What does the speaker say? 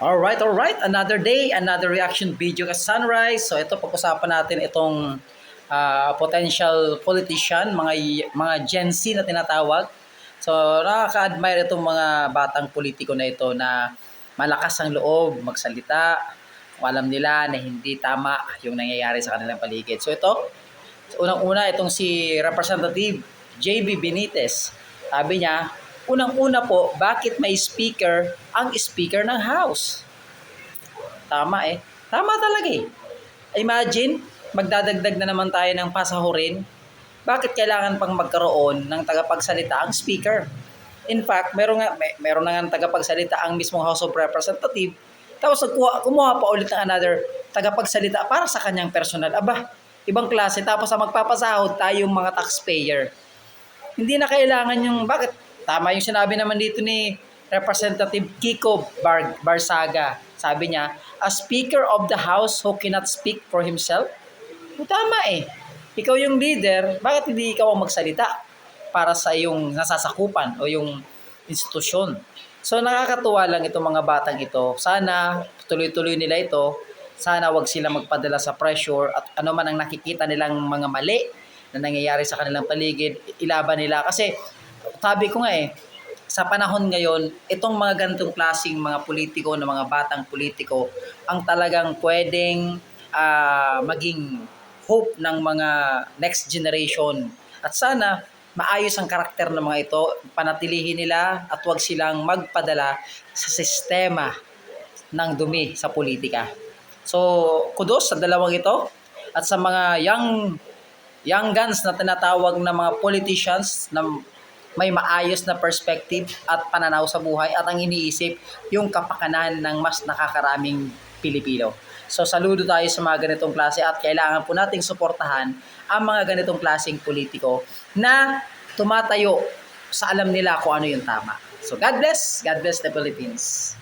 Alright. Another day, another reaction video ka Sunrise. So ito, pag-usapan natin itong potential politician, mga Gen Z na tinatawag. So nakaka-admire itong mga batang politiko na ito na malakas ang loob, magsalita, kung alam nila na hindi tama yung nangyayari sa kanilang paligid. So ito, unang-una itong si Representative JB Benitez. Sabi niya, unang-una po, bakit may speaker ang speaker ng House? Tama eh. Tama talaga eh. Imagine, magdadagdag na naman tayo ng pasahurin. Bakit kailangan pang magkaroon ng tagapagsalita ang speaker? In fact, meron na nga tagapagsalita ang mismong House of Representatives. Tapos kumuha pa ulit ng another tagapagsalita para sa kanyang personal. Aba, ibang klase. Tapos sa magpapasahod tayong mga taxpayer. Hindi na kailangan yung, bakit? Tama yung sinabi naman dito ni Representative Kiko Barsaga. Sabi niya, a Speaker of the House who cannot speak for himself? Tama eh. Ikaw yung leader, bakit hindi ikaw ang magsalita para sa iyong nasasakupan o yung institusyon? So nakakatuwa lang itong mga batang ito. Sana tuloy-tuloy nila ito. Sana wag sila magpadala sa pressure at ano man ang nakikita nilang mga mali na nangyayari sa kanilang paligid, ilaban nila. Kasi sabi ko nga eh, sa panahon ngayon, itong mga ganitong klaseng mga politiko, na mga batang politiko, ang talagang pwedeng maging hope ng mga next generation. At sana maayos ang karakter ng mga ito, panatilihin nila at huwag silang magpadala sa sistema ng dumi sa politika. So, kudos sa dalawang ito at sa mga young guns na tinatawag na mga politicians na may maayos na perspective at pananaw sa buhay at ang iniisip yung kapakanan ng mas nakakaraming Pilipino. So saludo tayo sa mga ganitong klase at kailangan po nating suportahan ang mga ganitong klaseng politiko na tumatayo sa alam nila kung ano yung tama. So God bless the Philippines.